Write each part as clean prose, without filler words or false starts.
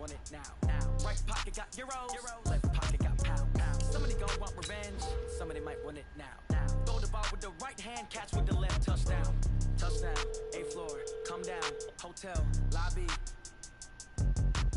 want it now. Right pocket got euros, left pocket got pound. Somebody gon' want revenge, somebody might want it now. Throw the ball with the right hand, catch with the left, touchdown. Touchdown, A floor, come down, hotel, lobby.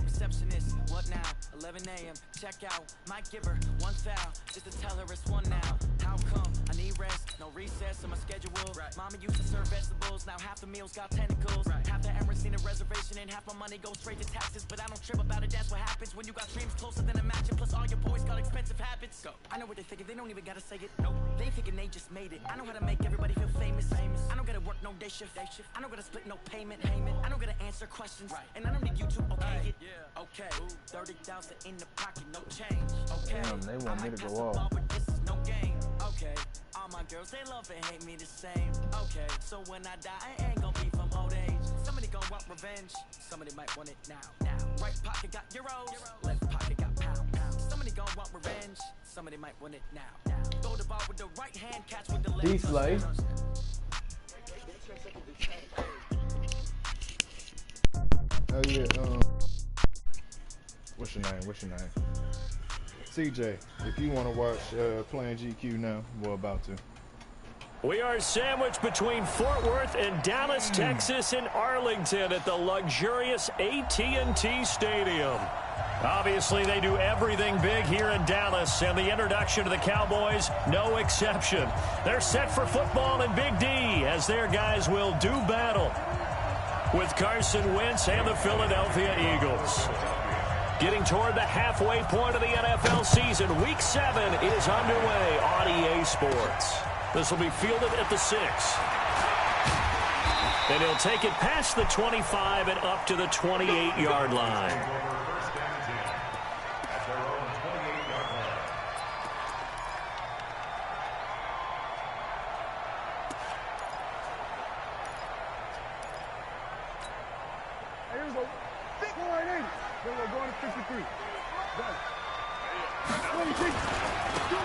Receptionist, what now? 11 a.m. Check out. Might give her one foul just to tell her it's one now. How come? I need rest, no recess on my schedule. Right. Mama used to serve vegetables, now half the meals got tentacles. Right. Half the Emirates need a reservation and half my money goes straight to taxes. But I don't trip about it, that's what happens when you got dreams closer than a match. And plus all your boys got expensive habits. Go. I know what they're thinking, they don't even gotta say it. Nope. They thinking they just made it. I know how to make everybody feel famous. I don't gotta work no day shift. I don't gotta split no payment. I don't gotta answer questions. Right. And I don't need you to okay it. Yeah. Okay. 30,000 in the pocket, no change. Okay. Damn, they want me to go off. But this is no game. Okay. All my girls, they love and hate me the same. Okay. So when I die, I ain't gonna be from old age. Somebody gon' want revenge. Somebody might want it now. Right pocket got euros. Left pocket got pound. Somebody gon' want revenge. Somebody might want it now. Throw the ball with the right hand, catch with the left. D-Slay. Oh yeah, what's your name? CJ, if you want to watch Playing GQ now, we're about to. We are sandwiched between Fort Worth and Dallas, Texas, and Arlington at the luxurious AT&T Stadium. Obviously, they do everything big here in Dallas, and the introduction to the Cowboys, no exception. They're set for football in Big D, as their guys will do battle with Carson Wentz and the Philadelphia Eagles. Getting toward the halfway point of the NFL season, Week 7 is underway on EA Sports. This will be fielded at the 6. And he'll take it past the 25 and up to the 28-yard line.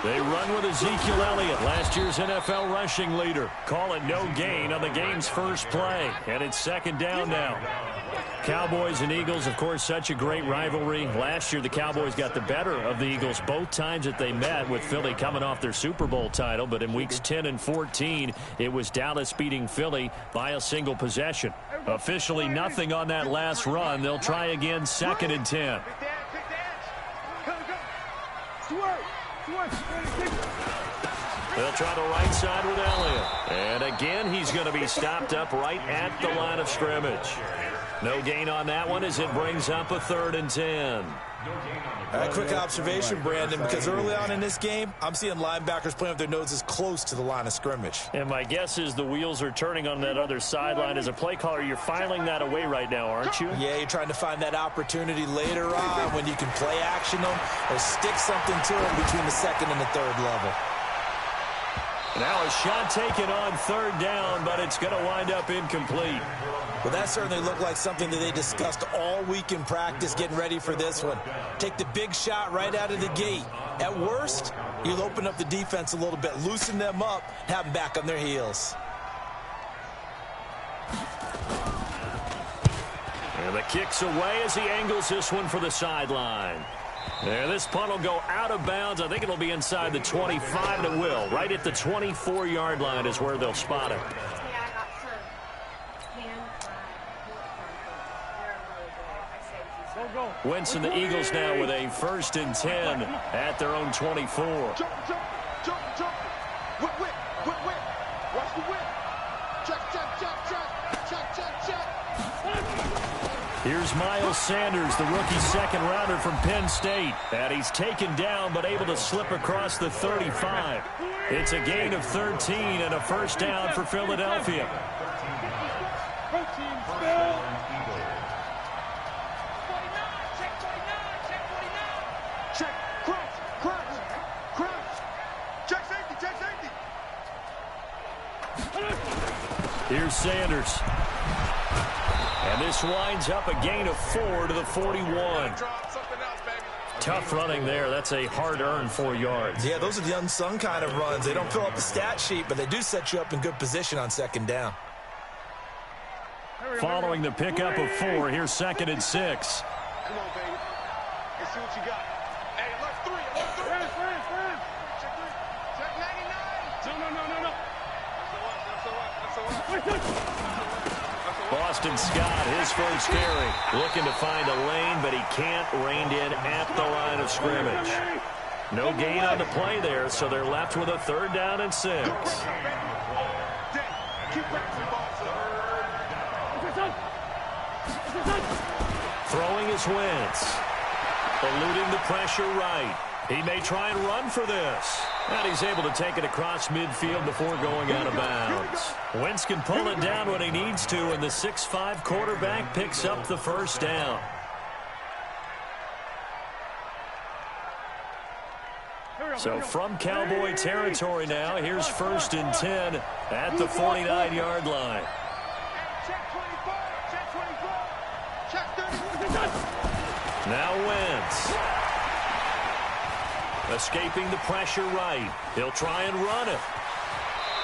They run with Ezekiel Elliott, last year's NFL rushing leader. Call it no gain on the game's first play, and it's second down now. Cowboys and Eagles, of course, such a great rivalry. Last year, the Cowboys got the better of the Eagles both times that they met, with Philly coming off their Super Bowl title. But in weeks 10 and 14, it was Dallas beating Philly by a single possession. Officially nothing on that last run. They'll try again, second and 10. They'll try the right side with Elliott. And again, he's going to be stopped up right at the line of scrimmage. No gain on that one as it brings up a 3rd and 10. A quick observation, Brandon, because early on in this game, I'm seeing linebackers playing with their noses close to the line of scrimmage. And my guess is the wheels are turning on that other sideline. As a play caller, you're filing that away right now, aren't you? Yeah, you're trying to find that opportunity later on when you can play action them or stick something to them between the 2nd and the 3rd level. Now a shot taken on 3rd down, but it's going to wind up incomplete. Well, that certainly looked like something that they discussed all week in practice, getting ready for this one. Take the big shot right out of the gate. At worst, you'll open up the defense a little bit, loosen them up, have them back on their heels. And the kick's away as he angles this one for the sideline. There, this punt will go out of bounds. I think it'll be inside the 25, and it will. Right at the 24-yard line is where they'll spot it. Wentz and the Eagles now with a 1st and 10 at their own 24. Jump. Whip. Watch the whip. Check. Here's Miles Sanders, the rookie 2nd rounder from Penn State. And he's taken down but able to slip across the 35. It's a gain of 13 and a 1st down for Philadelphia. Here's Sanders. And this winds up a gain of 4 to the 41. Tough running there. That's a hard-earned 4 yards. Yeah, those are the unsung kind of runs. They don't fill up the stat sheet, but they do set you up in good position on 2nd down. Following the pickup of 4, here's 2nd and 6. Come on, baby. Let's see what you got. Hey, alert 3, alert 3. Friend. Check 3. Check 99. No. That's all right. Boston Scott, his first carry, looking to find a lane, but he can't rein in at the line of scrimmage. No gain on the play there, so they're left with a 3rd down and 6. Throwing his Wentz. Eluding the pressure right. He may try and run for this. And he's able to take it across midfield before going out of bounds. Wentz can pull it down when he needs to, and the 6'5" quarterback picks up the 1st down. So from Cowboy territory now, here's 1st and 10 at the 49-yard line. Now Wentz. Escaping the pressure right. He'll try and run it.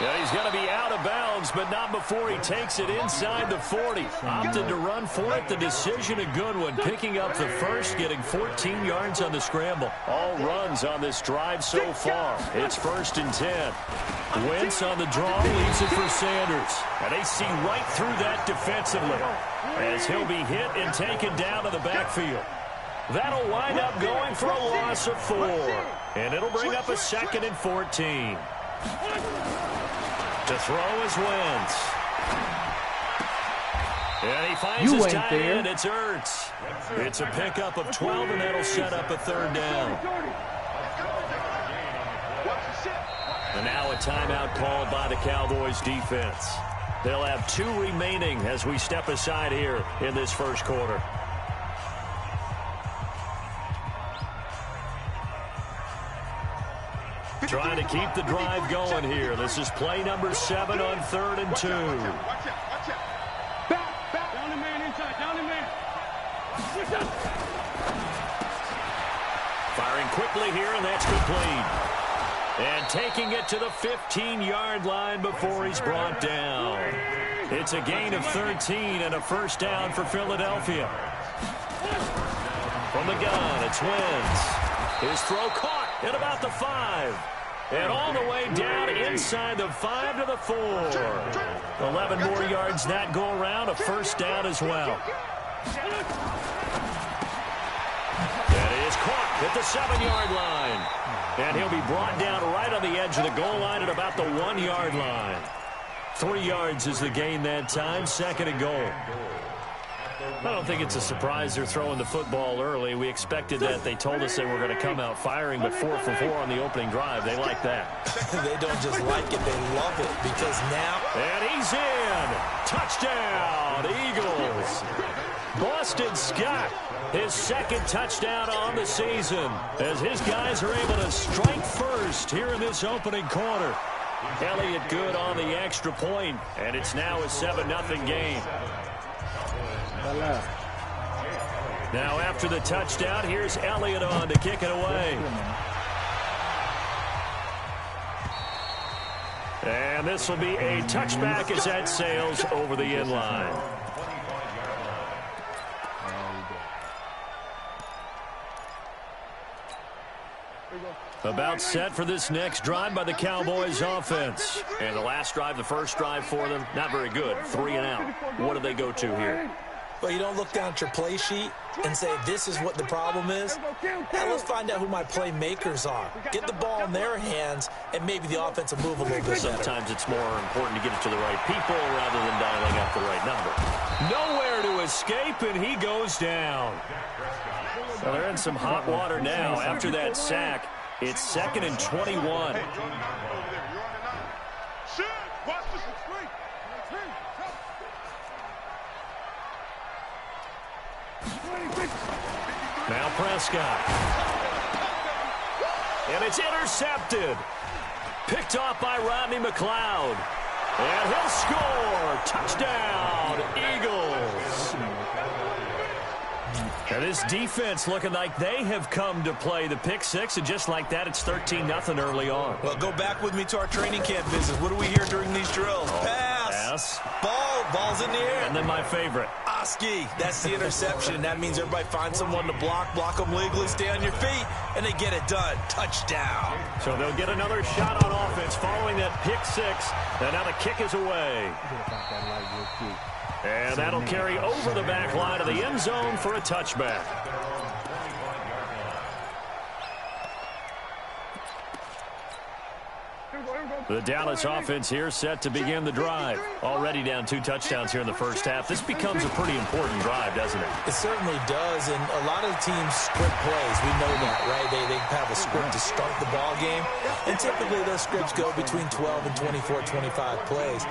Yeah, he's going to be out of bounds, but not before he takes it inside the 40. Opted to run for it. The decision a good one. Picking up the 1st, getting 14 yards on the scramble. All runs on this drive so far. It's 1st and 10. Wentz on the draw, leaves it for Sanders. And they see right through that defensively as he'll be hit and taken down to the backfield. That'll wind up going for a loss of 4. And it'll bring up a 2nd and 14. To throw is Wentz. And he finds his tight end. It's Ertz. It's a pickup of 12, and that'll set up a 3rd down. And now a timeout called by the Cowboys defense. They'll have 2 remaining as we step aside here in this 1st quarter. Trying to keep the drive going here. This is play number 7 on 3rd and 2. Down the man inside. Down the man. Firing quickly here, and that's complete. And taking it to the 15-yard line before he's brought down. It's a gain of 13 and a 1st down for Philadelphia. From the gun, it's Wentz. His throw caught at about the 5. And all the way down inside the 5 to the 4. 11 more yards that go around, a 1st down as well. That is caught at the 7-yard line. And he'll be brought down right on the edge of the goal line at about the 1-yard line. 3 yards is the gain that time, 2nd and goal. I don't think it's a surprise they're throwing the football early. We expected that. They told us they were going to come out firing, but 4 for 4 on the opening drive. They like that. They don't just like it, they love it, because now... And he's in! Touchdown, Eagles! Boston Scott, his 2nd touchdown on the season, as his guys are able to strike first here in this opening quarter. Elliott good on the extra point, and it's now a 7-0 game. Now after the touchdown, here's Elliott on to kick it away. And this will be a touchback as that sails over the end line. About set for this next drive by the Cowboys offense. And the last drive, the first drive for them, not very good. 3 and out. What do they go to here? Well, you don't look down at your play sheet and say, this is what the problem is. Now let's find out who my playmakers are. Get the ball in their hands, and maybe the offense will move a little bit better. Sometimes it's more important to get it to the right people rather than dialing up the right number. Nowhere to escape, and he goes down. Well, they're in some hot water now after that sack. It's 2nd and 21. Now Prescott. And it's intercepted. Picked off by Rodney McLeod. And he'll score. Touchdown, Eagles. And this defense looking like they have come to play the pick 6, and just like that, it's 13-0 early on. Well, go back with me to our training camp visit. What do we hear during these drills? Pass. Pass. Ball's in the air. And then my favorite. Broski. That's the interception. That means everybody finds someone to block them legally, stay on your feet, and they get it done. Touchdown. So they'll get another shot on offense following that pick six. And now the kick is away. And that'll carry over the back line of the end zone for a touchback. The Dallas offense here set to begin the drive. Already down 2 touchdowns here in the first half. This becomes a pretty important drive, doesn't it? It certainly does, and a lot of teams script plays. We know that, right? They have a script to start the ball game, and typically those scripts go between 12 and 24, 25 plays.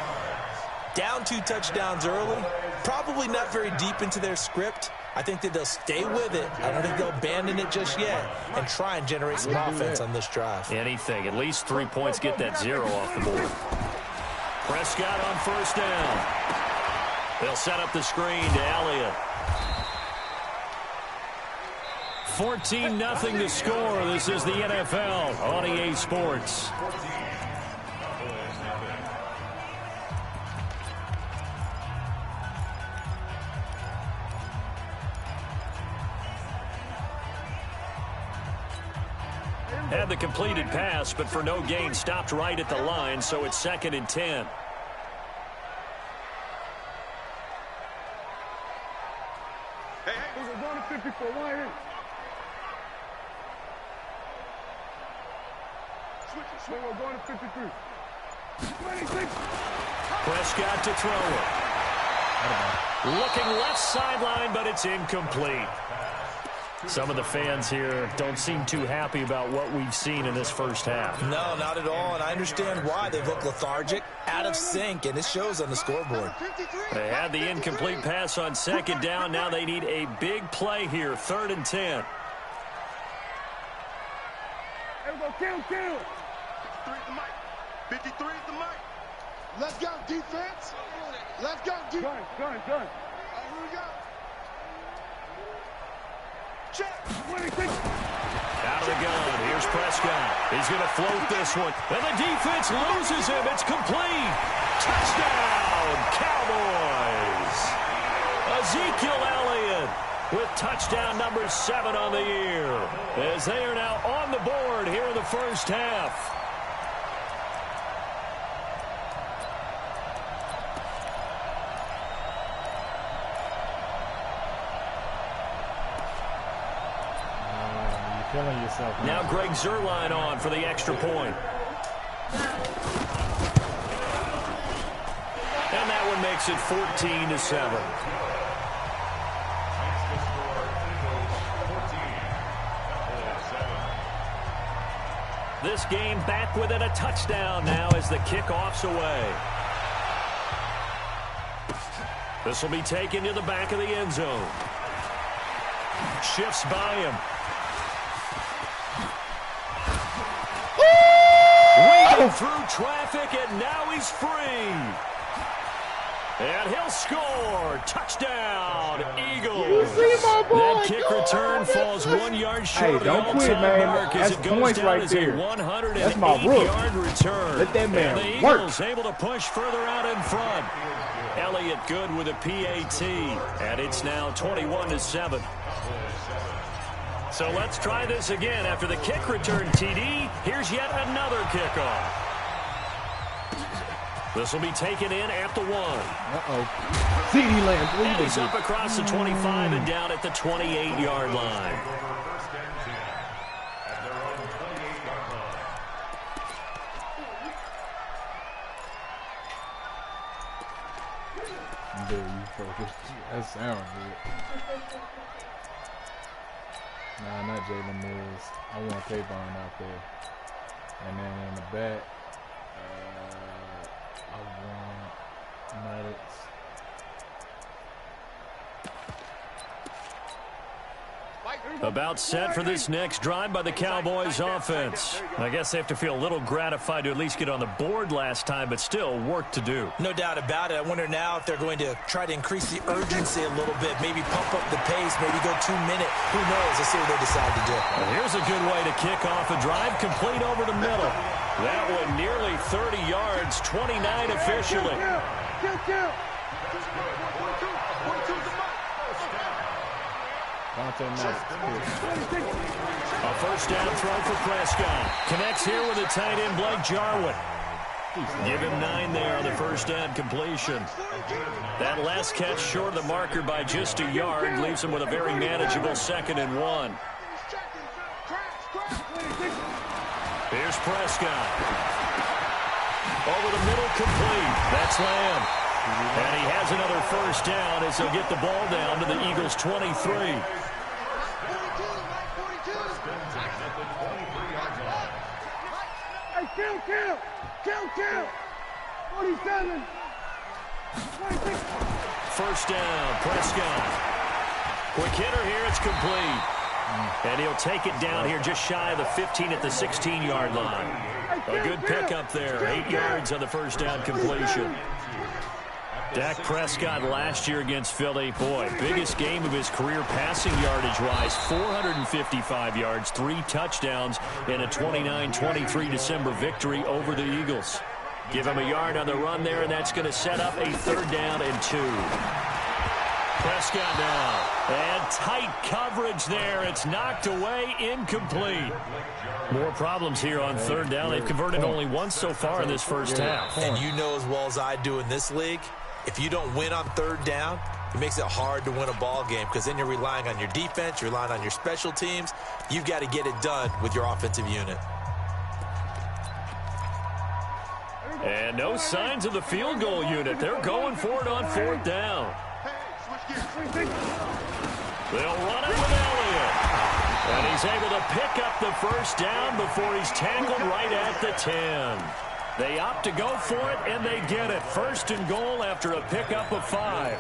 Down 2 touchdowns early, probably not very deep into their script. I think that they'll stay with it. I don't think they'll abandon it just yet and try and generate some offense on this drive. Anything. At least 3 points, get that 0 off the board. Prescott on first down. They'll set up the screen to Elliott. 14-0 to score. This is the NFL on EA Sports. Had the completed pass, but for no gain, stopped right at the line, so it's 2nd and 10. Hey, we're going to 54. Why here? Switch. We're going to 53. 26. Prescott to throw it. Looking left sideline, but it's incomplete. Some of the fans here don't seem too happy about what we've seen in this first half. No, not at all, and I understand why. They look lethargic, out of sync, and it shows on the scoreboard. They had the incomplete pass on 2nd down. Now they need a big play here, 3rd and 10. Here we go, kill. 53 is the mic. 53 is the mic. Let's go, defense. Let's go, defense. Gun. Here we go. Check. 26. Out of the gun. Here's Prescott. He's going to float this one. And the defense loses him. It's complete. Touchdown, Cowboys. Ezekiel Elliott with touchdown number 7 on the year, as they are now on the board here in the first half. Killing yourself. Now Greg Zuerlein on for the extra point. And that one makes it 14-7. This game back within a touchdown now as the kickoff's away. This will be taken to the back of the end zone. Shifts by him. Weaving through traffic, and now he's free. And he'll score. Touchdown, Eagles. That kick return falls 1 yard short of the all-time mark as it goes down as a 108-yard return. Let that man and the Eagles able to push further out in front. Elliott good with a PAT, and it's now 21-7. So let's try this again. After the kick return, TD, here's yet another kickoff. This will be taken in at the 1. CD Lamb. And he's up across the 25 and down at the 28-yard line. There you focus. That sounds good. Nah, not Jalen Mills. I want Kayvon out there. And then in the back, I want Maddox. About set for this next drive by the Cowboys offense. I guess they have to feel a little gratified to at least get on the board last time, but still work to do. No doubt about it. I wonder now if they're going to try to increase the urgency a little bit, maybe pump up the pace, maybe go 2 minute. Who knows? Let's see what they decide to do. Well, here's a good way to kick off a drive, complete over the middle. That one nearly 30 yards, 29 officially. Kill. 42 is the mic. A first down throw for Prescott. Connects here with the tight end, Blake Jarwin. Give him 9 there on the first down completion. That last catch short of the marker by just a yard leaves him with a very manageable 2nd and 1. Here's Prescott. Over the middle, complete. That's Lamb. And he has another first down as he'll get the ball down to the Eagles' 23. Hey, kill. 47. 26. First down, Prescott. Quick hitter here, it's complete. And he'll take it down here just shy of the 15 at the 16-yard line. A good pickup there, 8 yards on the first down completion. Dak Prescott last year against Philly, boy, biggest game of his career passing yardage-wise, 455 yards, 3 touchdowns in a 29-23 December victory over the Eagles. Give him a yard on the run there, and that's going to set up a 3rd down and 2. Prescott now, and tight coverage there. It's knocked away, incomplete. More problems here on 3rd down. They've converted only once so far in this first half. And you know as well as I do in this league, if you don't win on 3rd down, it makes it hard to win a ball game because then you're relying on your defense, you're relying on your special teams. You've got to get it done with your offensive unit. And no signs of the field goal unit. They're going for it on 4th down. They'll run it with Elliott. And he's able to pick up the first down before he's tackled right at the 10. They opt to go for it, and they get it. 1st and goal after a pickup of 5.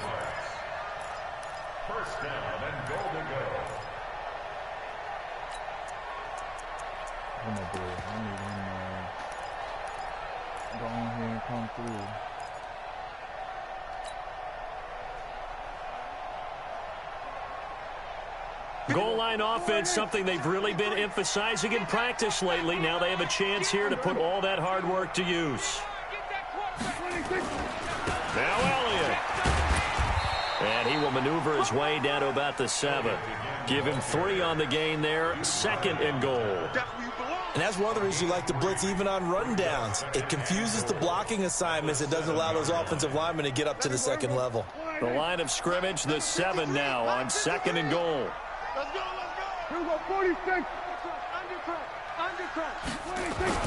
First down and goal to go. I'm going to do it. I need him go on here and come through. Goal line offense, something they've really been emphasizing in practice lately. Now they have a chance here to put all that hard work to use. Now Elliott. And he will maneuver his way down to about the 7. Give him 3 on the gain there. 2nd and goal. And that's one of the reasons you like to blitz even on rundowns. It confuses the blocking assignments. It doesn't allow those offensive linemen to get up to the 2nd level. The line of scrimmage, the 7 now on 2nd and goal. Let's go. Here we go, 46. Undercut. 26.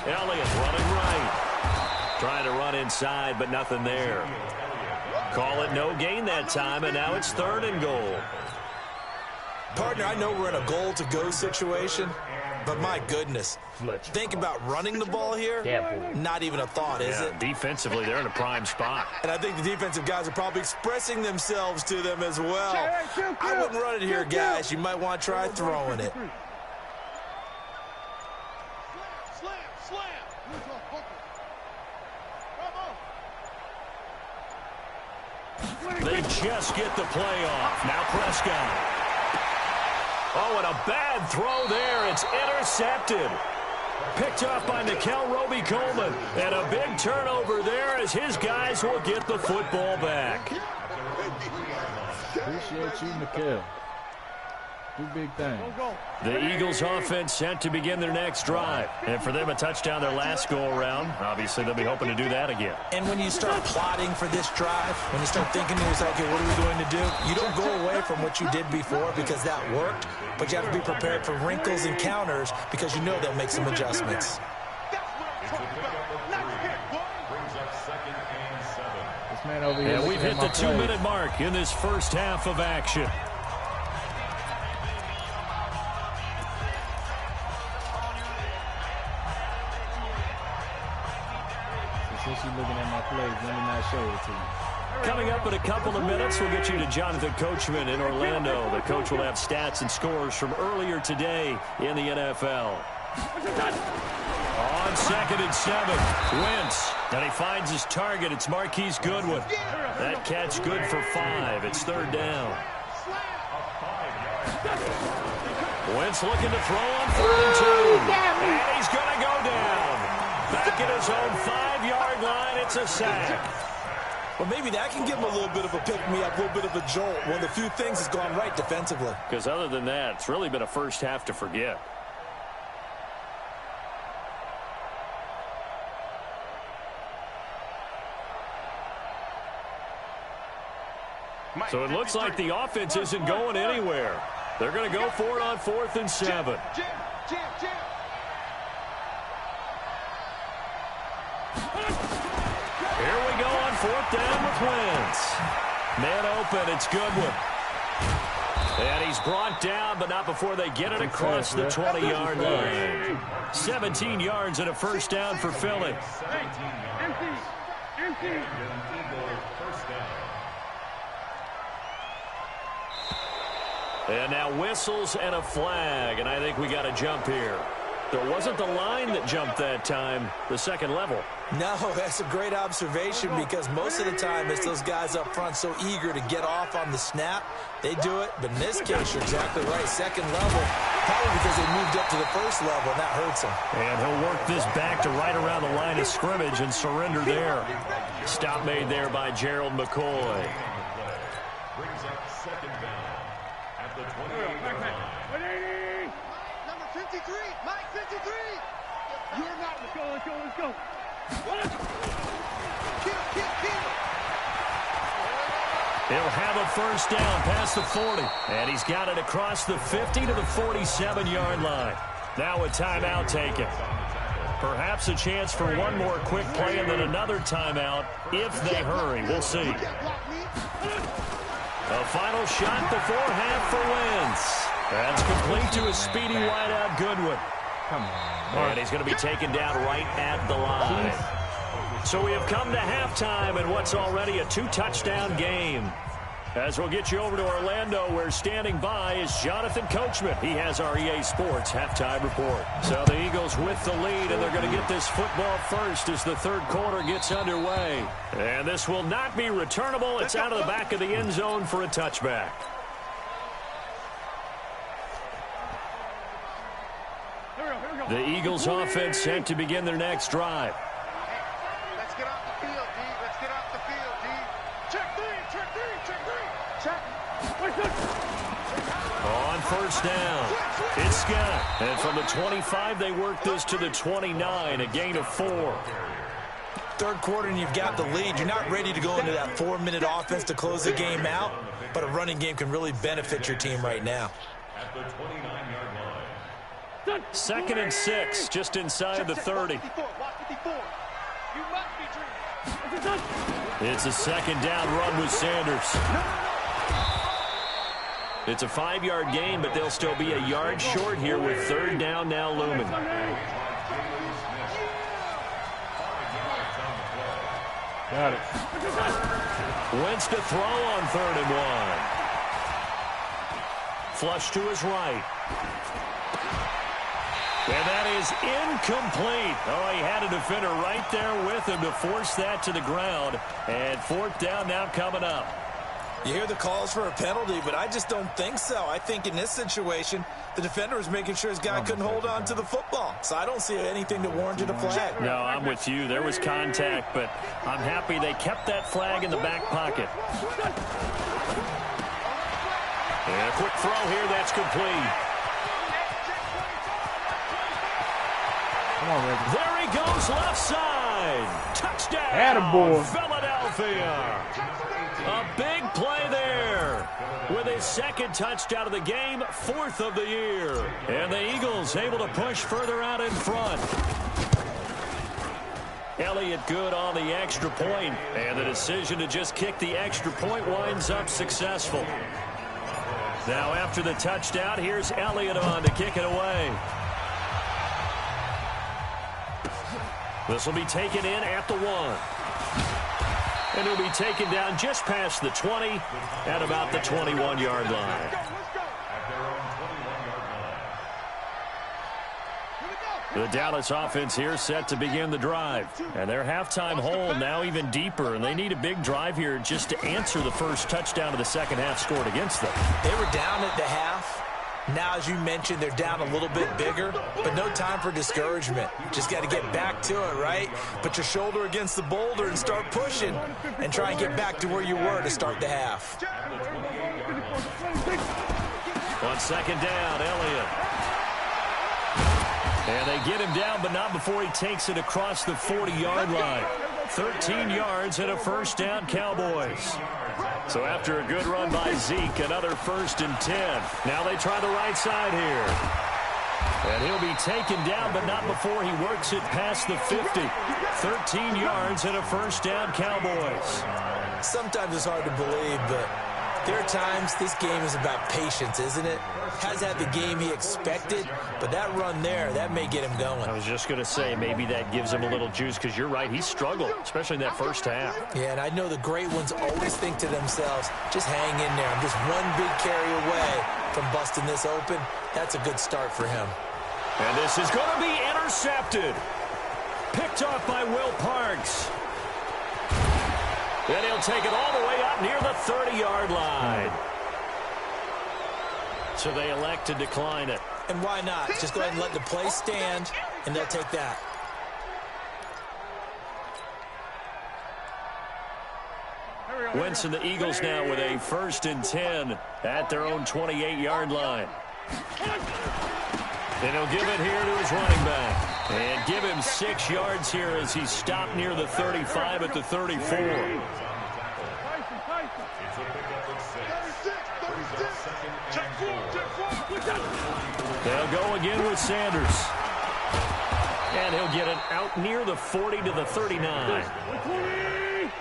Elliott running right. Trying to run inside, but nothing there. Call it no gain that time, and now it's 3rd and goal. Partner, I know we're in a goal-to-go situation, but my goodness. Think about running the ball here. Not even a thought, is it? Defensively, they're in a prime spot. And I think the defensive guys are probably expressing themselves to them as well. I wouldn't run it here, guys. You might want to try throwing it. Slam. They just get the play off. Now Prescott. Oh, and a bad throw there. It's intercepted. Picked off by Nickel Roby-Coleman. And a big turnover there as his guys will get the football back. Appreciate you, Nickel. Do big things. The Eagles offense set to begin their next drive. And for them, a touchdown their last go-around. Obviously, they'll be hoping to do that again. And when you start plotting for this drive, when you start thinking to yourself, okay, what are we going to do? You don't go away from what you did before because that worked, but you have to be prepared for wrinkles and counters because you know they'll make some adjustments. This man over here. And we've hit the 2-minute mark in this first half of action. Since you're looking at my plays, let me not show it to you. Coming up in a couple of minutes, we'll get you to Jonathan Coachman in Orlando. The coach will have stats and scores from earlier today in the NFL. On 2nd and 7, Wentz. And he finds his target. It's Marquise Goodwin. That catch good for 5. It's 3rd down. Wentz looking to throw on 3rd and 2. And he's going to go down. Back at his own 5-yard line, it's a sack. Well, maybe that can give them a little bit of a pick-me-up, a little bit of a jolt. One of the few things that's gone right defensively. Because other than that, it's really been a first half to forget. So it looks like the offense isn't going anywhere. They're going to go for it on 4th and 7. Here we go on 4th down with Wentz. Man open, it's Goodwin. And he's brought down, but not before they get it across the 20-yard line. 17 yards and a first down for Philly. Empty. And now whistles and a flag, and I think we got a jump here. There wasn't the line that jumped that time, the second level. No, that's a great observation because most of the time it's those guys up front so eager to get off on the snap. They do it, but in this case, you're exactly right. Second level, probably because they moved up to the first level, and that hurts them. And he'll work this back to right around the line of scrimmage and surrender there. Stop made there by Gerald McCoy. Brings up second down at the 28-yard line. Number 53, Mike 53. You're not. Let's go. He'll have a first down past the 40. And he's got it across the 50 to the 47-yard line. Now a timeout taken. Perhaps a chance for one more quick play and then another timeout if they hurry. We'll see. A final shot before half for Wentz. That's complete to a speedy wideout Goodwin. Come on. And he's going to be taken down right at the line. So we have come to halftime in what's already a 2-touchdown game. As we'll get you over to Orlando, where standing by is Jonathan Coachman. He has our EA Sports halftime report. So the Eagles with the lead, and they're going to get this football first as the third quarter gets underway. And this will not be returnable. It's out of the back of the end zone for a touchback. The Eagles offense set to begin their next drive. Let's get off the field, D. Let's get off the field, D. Check three. On first down, it's Scott. And from the 25, they work this to the 29, a gain of 4. Third quarter and you've got the lead. You're not ready to go into that 4-minute offense to close the game out, but a running game can really benefit your team right now. At the 29-yard line. 2nd and 6, just inside the 30. It's a second down run with Sanders. It's a 5-yard gain, but they'll still be a yard short here with third down now looming. Got it. Wentz to throw on 3rd and 1. Flush to his right. And that is incomplete. Oh, he had a defender right there with him to force that to the ground. And 4th down now coming up. You hear the calls for a penalty, but I just don't think so. I think in this situation, the defender was making sure his guy couldn't hold on to the football. So I don't see anything that warranted a flag. No, I'm with you. There was contact, but I'm happy they kept that flag in the back pocket. And a quick throw here, that's complete. Come on, Reggie. There he goes, left side. Touchdown, Attaboy. Philadelphia. A big play there with his second touchdown of the game, 4th of the year. And the Eagles able to push further out in front. Elliott good on the extra point, and the decision to just kick the extra point winds up successful. Now after the touchdown, here's Elliott on to kick it away. This will be taken in at the 1. And it'll be taken down just past the 20 at about the 21-yard line. The Dallas offense here set to begin the drive. And their halftime hole now even deeper. And they need a big drive here just to answer the first touchdown of the second half scored against them. They were down at the half. Now, as you mentioned, they're down a little bit bigger, but no time for discouragement. Just got to get back to it, right? Put your shoulder against the boulder and start pushing and try and get back to where you were to start the half. On second down, Elliott. And they get him down, but not before he takes it across the 40-yard line. 13 yards and a first down, Cowboys. So after a good run by Zeke, another 1st and 10. Now they try the right side here. And he'll be taken down, but not before he works it past the 50. 13 yards and a first down, Cowboys. Sometimes it's hard to believe, but there are times this game is about patience, isn't it? Has had the game he expected, but that run there, that may get him going. I was just going to say, maybe that gives him a little juice, because you're right, he struggled, especially in that first half. Yeah, and I know the great ones always think to themselves, just hang in there. I'm just one big carry away from busting this open. That's a good start for him. And this is going to be intercepted. Picked off by Will Parks. Then he'll take it all the way up near the 30-yard line. So they elect to decline it. And why not? Just go ahead and let the play stand, and they'll take that. Wentz and the Eagles now with a 1st and 10 at their own 28-yard line. And he'll give it here to his running back. And give him 6 yards here as he stopped near the 35 at the 34. They'll go again with Sanders. And he'll get it out near the 40 to the 39.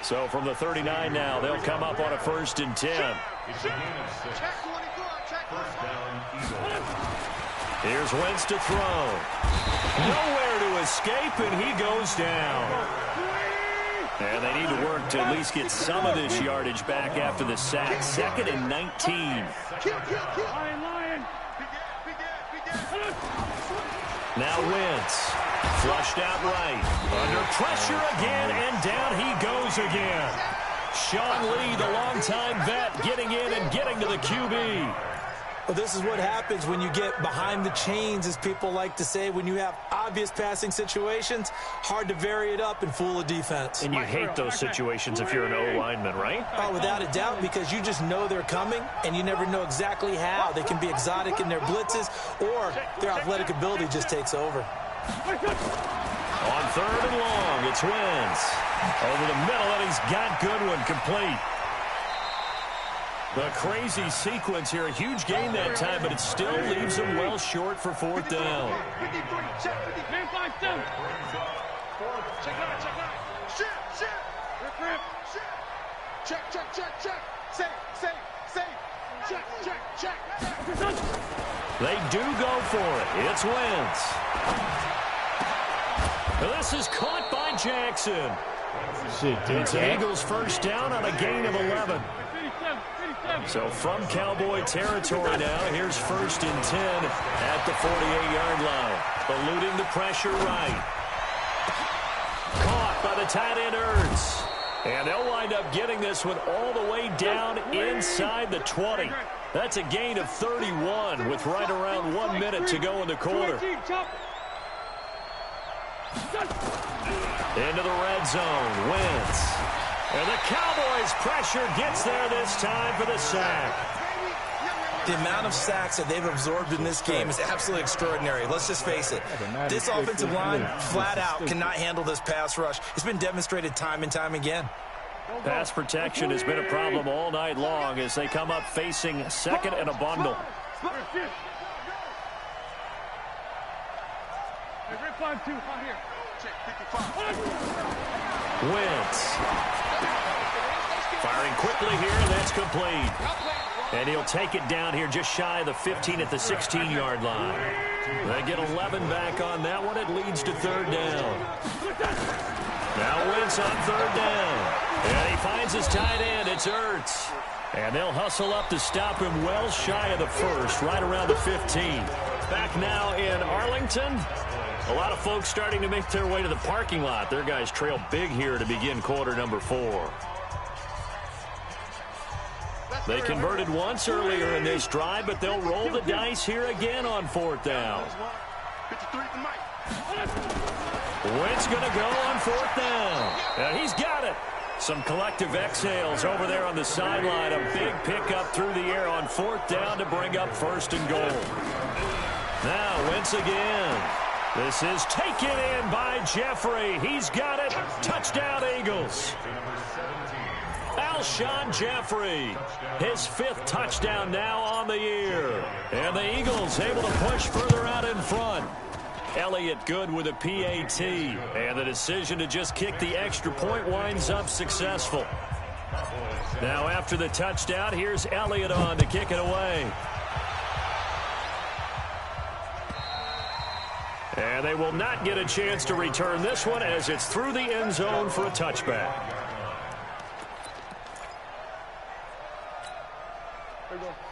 So from the 39 now, they'll come up on a 1st and 10. Here's Wentz to throw. Nowhere to escape, and he goes down. And they need to work to at least get some of this yardage back after the sack. 2nd and 19. Now Wentz. Flushed out right. Under pressure again, and down he goes again. Sean Lee, the longtime vet, getting in and getting to the QB. Well, this is what happens when you get behind the chains, as people like to say. When you have obvious passing situations, hard to vary it up and fool a defense. And you hate those situations if you're an O-lineman, right? Oh, without a doubt, because you just know they're coming, and you never know exactly how. They can be exotic in their blitzes, or their athletic ability just takes over. On 3rd and long, it's Wentz. Over the middle, and he's got Goodwin complete. The crazy sequence here. A huge gain that time, but it still leaves him well short for 4th down. They do go for it. It's Wentz. This is caught by Jackson. It's Eagles' 1st down on a gain of 11. So from Cowboy territory now, here's 1st and 10 at the 48-yard line. Eluding the pressure right. Caught by the tight end Ertz. And they'll wind up getting this one all the way down inside the 20. That's a gain of 31 with right around 1 minute to go in the quarter. Into the red zone, Wentz. And the Cowboys' pressure gets there this time for the sack. The amount of sacks that they've absorbed in this game is absolutely extraordinary. Let's just face it. This offensive line, flat out, cannot handle this pass rush. It's been demonstrated time and time again. Pass protection has been a problem all night long as they come up facing 2nd and a bundle. Wentz. Firing quickly here, and that's complete. And he'll take it down here just shy of the 15 at the 16-yard line. They get 11 back on that one. It leads to 3rd down. Now Wentz on 3rd down. And he finds his tight end. It's Ertz. And they'll hustle up to stop him well shy of the 1st, right around the 15. Back now in Arlington. A lot of folks starting to make their way to the parking lot. Their guys trail big here to begin quarter number 4. They converted once earlier in this drive, but they'll roll the dice here again on 4th down. Wentz going to go on 4th down. And he's got it. Some collective exhales over there on the sideline. A big pickup through the air on 4th down to bring up 1st and goal. Now Wentz again. This is taken in by Jeffrey. He's got it. Touchdown, Eagles. Alshon Jeffrey, his 5th touchdown now on the year. And the Eagles able to push further out in front. Elliott good with a PAT. And the decision to just kick the extra point winds up successful. Now after the touchdown, here's Elliott on to kick it away. And they will not get a chance to return this one as it's through the end zone for a touchback.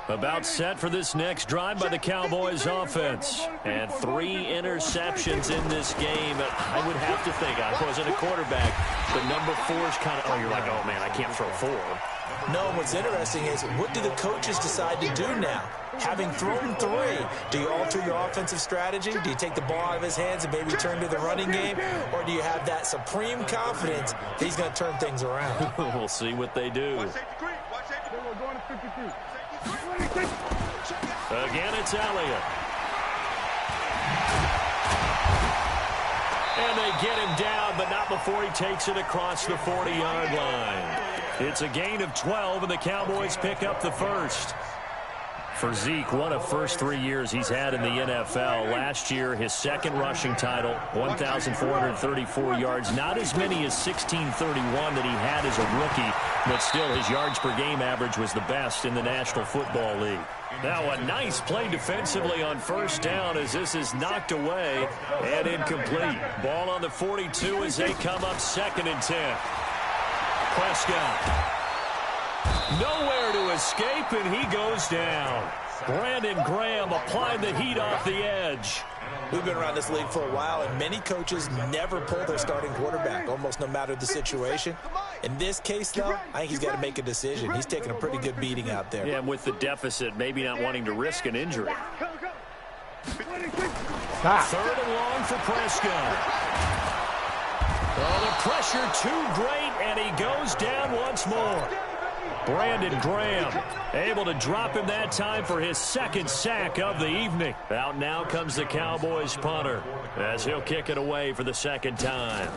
About set for this next drive by the Cowboys offense. And 3 interceptions in this game. I would have to think, I wasn't a quarterback, the number 4 is kind of, you're like, oh man, I can't throw 4. No, what's interesting is, what do the coaches decide to do now? Having thrown 3, do you alter your offensive strategy? Do you take the ball out of his hands and maybe turn to the running game? Or do you have that supreme confidence that he's going to turn things around? We'll see what they do. Again, it's Elliott. And they get him down, but not before he takes it across the 40-yard line. It's a gain of 12, and the Cowboys pick up the 1st. For Zeke, one of first 3 years he's had in the NFL. Last year, his 2nd rushing title, 1,434 yards. Not as many as 1,631 that he had as a rookie, but still his yards per game average was the best in the National Football League. Now a nice play defensively on 1st down as this is knocked away and incomplete. Ball on the 42 as they come up 2nd and 10. Prescott. Nowhere to escape, and he goes down. Brandon Graham applying the heat off the edge. We've been around this league for a while, and many coaches never pull their starting quarterback, almost no matter the situation. In this case, though, I think he's got to make a decision. He's taking a pretty good beating out there. Yeah, and with the deficit, maybe not wanting to risk an injury. Stop. 3rd and long for Prescott. Oh, the pressure too great, and he goes down once more. Brandon Graham able to drop him that time for his 2nd sack of the evening. Out now comes the Cowboys punter as he'll kick it away for the 2nd time.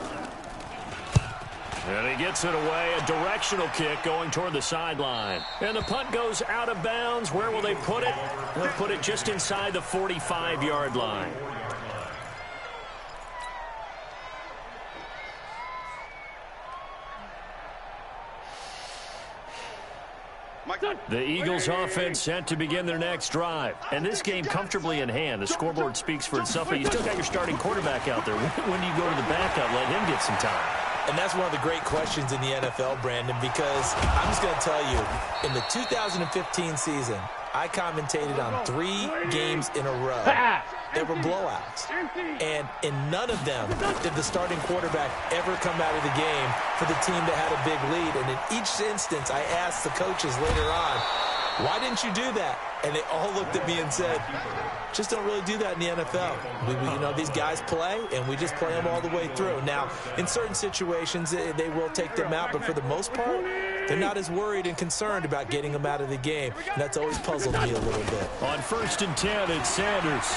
And he gets it away, a directional kick going toward the sideline. And the punt goes out of bounds. Where will they put it? They'll put it just inside the 45-yard line. The Eagles offense set to begin their next drive. And this game comfortably in hand. The scoreboard speaks for itself, but you still got your starting quarterback out there. When do you go to the backup, let him get some time? And that's one of the great questions in the NFL, Brandon, because I'm just going to tell you, in the 2015 season, I commentated on 3 games in a row that were blowouts. And in none of them did the starting quarterback ever come out of the game for the team that had a big lead. And in each instance, I asked the coaches later on, why didn't you do that? And they all looked at me and said, just don't really do that in the NFL. You know, these guys play, and we just play them all the way through. Now, in certain situations, they will take them out, but for the most part, they're not as worried and concerned about getting them out of the game. And that's always puzzled me a little bit. On 1st and 10, it's Sanders.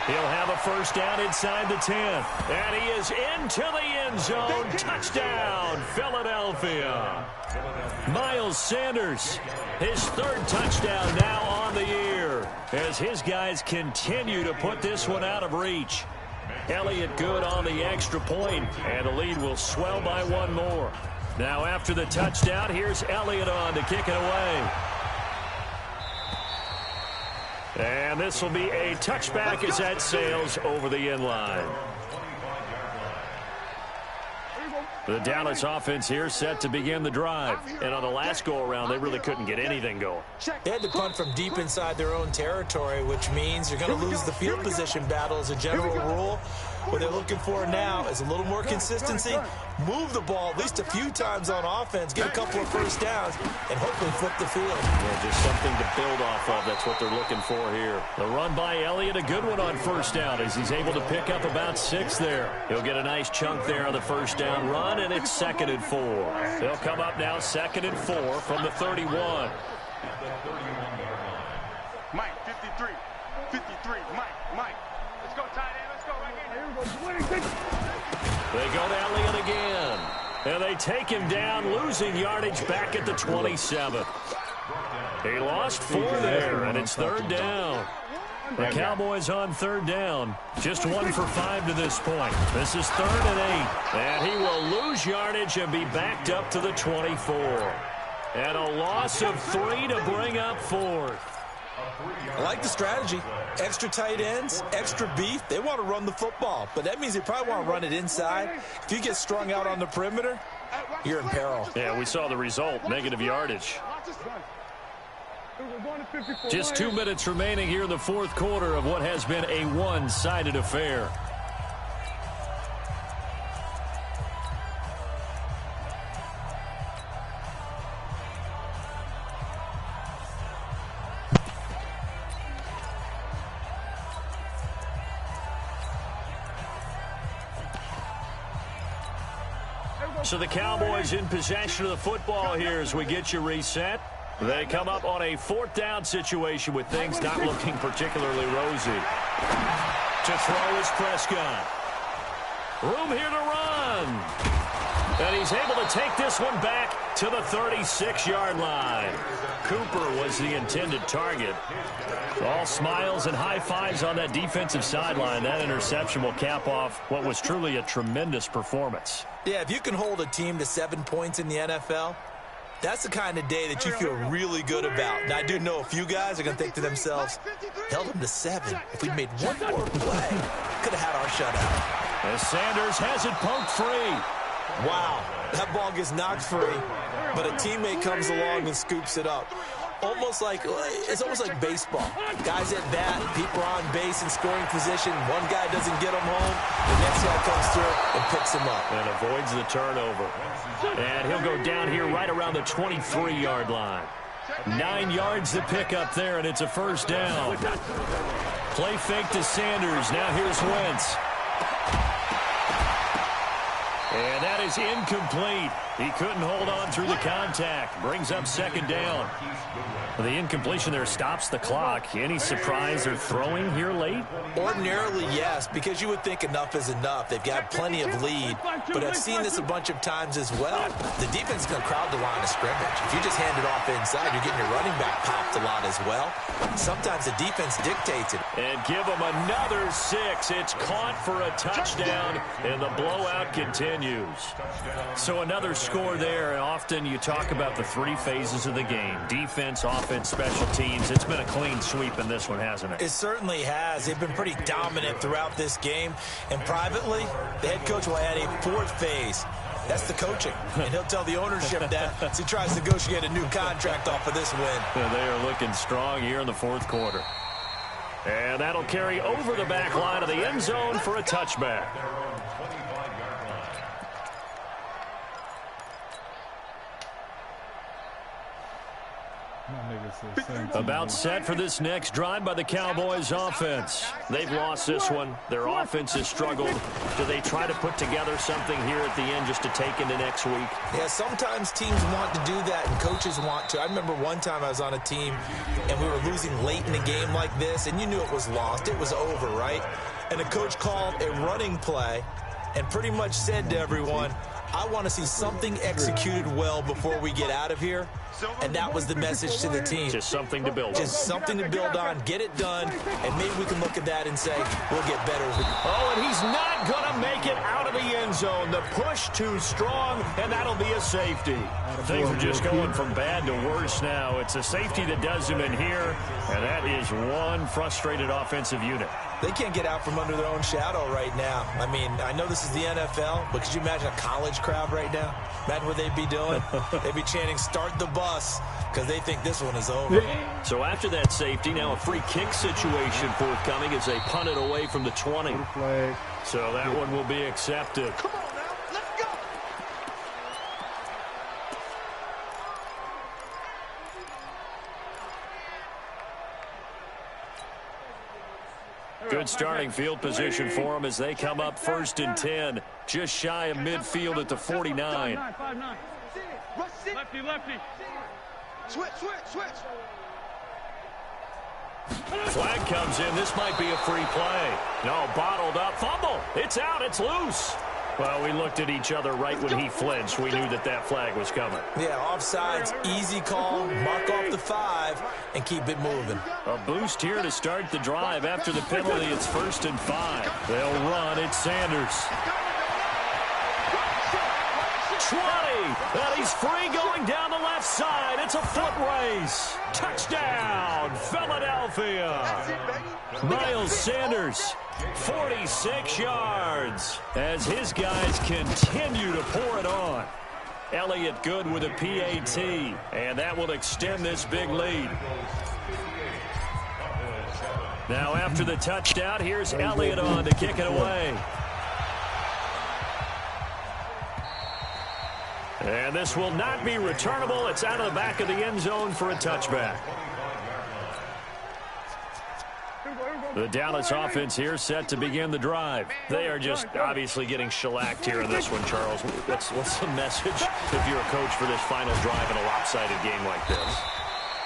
He'll have a 1st down inside the 10. And he is into the end zone. Touchdown, Philadelphia. Miles Sanders, his 3rd touchdown now on the year as his guys continue to put this one out of reach. Elliott good on the extra point, and the lead will swell by 1 more. Now after the touchdown, here's Elliott on to kick it away. And this will be a touchback as that sails over the end line. The Dallas offense here set to begin the drive. And on the last go-around, they really couldn't get anything going. They had to punt from deep inside their own territory, which means you're going to lose the field position battle as a general rule. What they're looking for now is a little more consistency, move the ball at least a few times on offense, get a couple of first downs, and hopefully flip the field. Yeah, just something to build off of. That's what they're looking for here. The run by Elliott, a good one on first down as he's able to pick up about 6 there. He'll get a nice chunk there on the first down run, and it's 2nd and 4. They'll come up now 2nd and 4 from the 31. Mike, 53. 53. Mike. Let's go, tight end. Let's go right here. They go to Elliott again. And they take him down, losing yardage back at the 27. He lost 4 there, and it's 3rd down. The Cowboys on 3rd down. Just 1 for 5 to this point. This is 3rd and 8. And he will lose yardage and be backed up to the 24. And a loss of 3 to bring up 4th. I like the strategy. Extra tight ends, extra beef. They want to run the football, but that means they probably want to run it inside. If you get strung out on the perimeter, you're in peril. Yeah, we saw the result, negative yardage. Just 2 minutes remaining here in the 4th quarter of what has been a one-sided affair. So the Cowboys in possession of the football here as we get you reset. They come up on a 4th down situation with things not looking particularly rosy. To throw is Prescott. Room here to run. And he's able to take this one back to the 36-yard line. Cooper was the intended target. All smiles and high fives on that defensive sideline. That interception will cap off what was truly a tremendous performance. Yeah, if you can hold a team to 7 points in the NFL, that's the kind of day that you feel really good about. Now, I do know a few guys are going to think to themselves, held them to 7. If we made one more play, could have had our shutout. As Sanders has it poked free. Wow, that ball gets knocked free, but a teammate comes along and scoops it up. It's almost like baseball. Guys at bat, people are on base in scoring position. One guy doesn't get him home. The next guy comes through and picks him up. And avoids the turnover. And he'll go down here right around the 23-yard line. 9 yards to pick up there, and it's a first down. Play fake to Sanders. Now here's Wentz. And that is incomplete. He couldn't hold on through the contact. Brings up 2nd down. The incompletion there stops the clock. Any surprise they're throwing here late? Ordinarily, yes, because you would think enough is enough. They've got plenty of lead, but I've seen this a bunch of times as well. The defense is going to crowd the line of scrimmage. If you just hand it off inside, you're getting your running back popped a lot as well. Sometimes the defense dictates it. And give them another 6. It's caught for a touchdown, and the blowout continues. So another score there, and often you talk about the 3 phases of the game. Defense, offense, special teams. It's been a clean sweep in this one, hasn't it? It certainly has. They've been pretty dominant throughout this game. And privately, the head coach will add a 4th phase. That's the coaching. And he'll tell the ownership that as he tries to negotiate a new contract off of this win. Yeah, they are looking strong here in the 4th quarter. And that'll carry over the back line of the end zone for a touchback. About set for this next drive by the Cowboys offense. They've lost this one. Their offense has struggled. Do they try to put together something here at the end just to take into next week? Yeah, sometimes teams want to do that and coaches want to. I remember one time I was on a team and we were losing late in a game like this, and you knew it was lost. It was over, right? And the coach called a running play and pretty much said to everyone, I want to see something executed well before we get out of here. And that was the message to the team. Just something to build on. Just something to build on, get it done, and maybe we can look at that and say, we'll get better. Oh, and he's not going to make it out of the end zone. The push too strong, and that'll be a safety. Things are just going from bad to worse now. It's a safety that does him in here, and that is one frustrated offensive unit. They can't get out from under their own shadow right now. I mean, I know this is the NFL, but could you imagine a college crowd right now? Imagine what they'd be doing. They'd be chanting, "Start the bus," because they think this one is over. So after that safety, now a free kick situation forthcoming as they punt it away from the 20. So that one will be accepted. Come on now, let's go. Good starting field position for them as they come up 1st and 10, just shy of midfield at the 49. Lefty, lefty. Switch. Flag comes in. This might be a free play. No, bottled up. Fumble. It's out. It's loose. Well, we looked at each other right when he flinched. We knew that that flag was coming. Yeah, offsides, easy call, mark off the 5, and keep it moving. A boost here to start the drive. After the penalty, it's 1st and 5. They'll run. It's Sanders. 20, and he's free going down the left side. It's a foot race. Touchdown, Philadelphia. Miles Sanders, 46 yards, as his guys continue to pour it on. Elliott good with a PAT, and that will extend this big lead. Now after the touchdown, here's Elliott on to kick it away. And this will not be returnable. It's out of the back of the end zone for a touchback. The Dallas offense here set to begin the drive. They are just obviously getting shellacked here in this one, Charles. What's the message if you're a coach for this final drive in a lopsided game like this?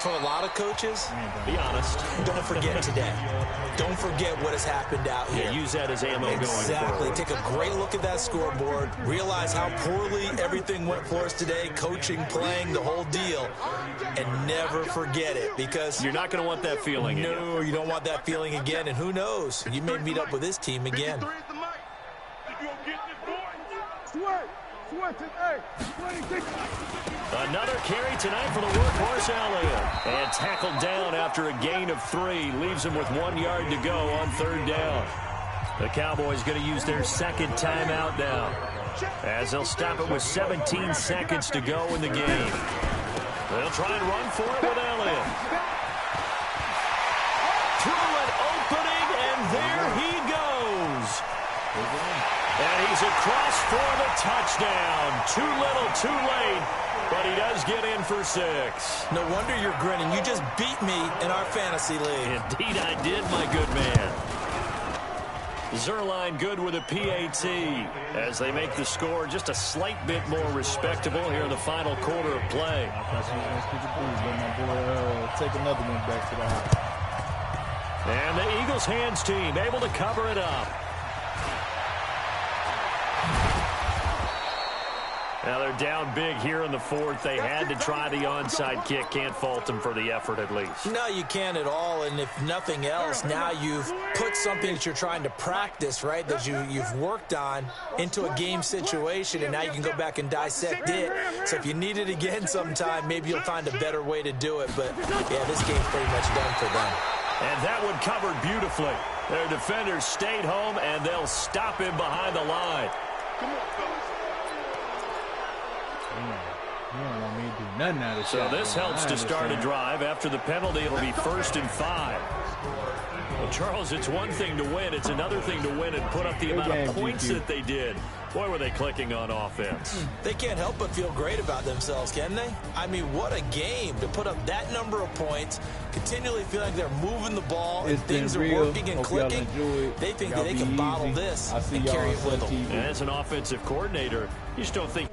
For a lot of coaches, be honest. Don't forget today. Don't forget what has happened out here. Yeah, use that as ammo going forward. Exactly. Take a great look at that scoreboard. Realize how poorly everything went for us today. Coaching, playing, the whole deal. And never forget it, because you're not going to want that feeling again. No, you don't want that feeling again. And who knows? You may meet up with this team again. Another carry tonight for the workhorse Elliott. And tackled down after a gain of 3. Leaves him with 1 yard to go on 3rd down. The Cowboys going to use their second timeout now, as they'll stop it with 17 seconds to go in the game. They'll try and run for it with Elliott. Through an opening, and there he goes. And he's across for the touchdown. Too little, too late, but he does get in for 6. No wonder you're grinning. You just beat me in our fantasy league. Indeed I did, my good man. Zerline good with a PAT as they make the score just a slight bit more respectable here in the final quarter of play. Take another one back to the house. And the Eagles hands team able to cover it up. Now they're down big here in the 4th. They had to try the onside kick. Can't fault them for the effort at least. No, you can't at all. And if nothing else, now you've put something that you're trying to practice, right, that you've worked on into a game situation, and now you can go back and dissect it. So if you need it again sometime, maybe you'll find a better way to do it. But, yeah, this game's pretty much done for them. And that one covered beautifully. Their defenders stayed home, and they'll stop him behind the line. So this helps to start a drive. After the penalty, it'll be 1st and 5. Well, Charles, it's one thing to win. It's another thing to win and put up the amount of points that they did. Boy, were they clicking on offense. They can't help but feel great about themselves, can they? I mean, what a game to put up that number of points, continually feeling like they're moving the ball and things are working and clicking. They think that they can bottle this and carry it with them. And as an offensive coordinator, you just don't think